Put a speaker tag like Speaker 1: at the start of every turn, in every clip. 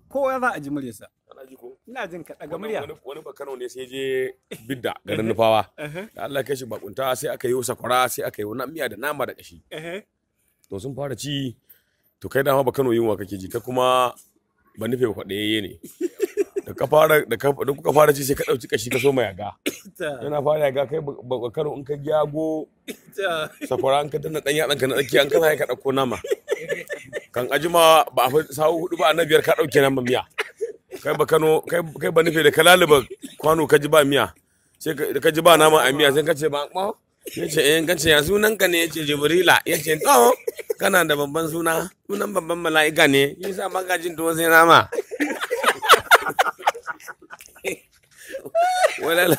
Speaker 1: Kowa za a ji muryarsa.
Speaker 2: Ana ji ko?
Speaker 1: Ina jin ka daga murya.
Speaker 2: Wani bakano ne sai je bidda garin Nufawa. Da Allah kai shi bakunta sai aka yi sakwara sai aka yi wani miya da nama da kashi. To sun fara ci to kai dama bakano yunwa kake ji ka kuma ba nufe kwaɗayayye ne. Da kuka fara ci sai ka ɗauki kashi ka so mai yaga. Yana fara yaga kai bakano in ka gyago sakwara in ka danna ɗan yatsanka na tsakiya in ka sa ka ɗauko nama. Kan ajima ba a sawu hudu ba na biyar ka ɗauke nama miya. Kai ba Kano kai ba nufe da ka laluba kwano ka ji ba miya sai ka ji ba nama a miya sai ka ce ba ko yace kace ya sunan ka ne yace Jibrila yace to kana da babban sunan babban mala'ika ne yasa baka jin to sai nama wala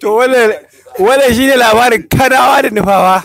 Speaker 1: To wannan shine labarin Kanawa da Nufawa.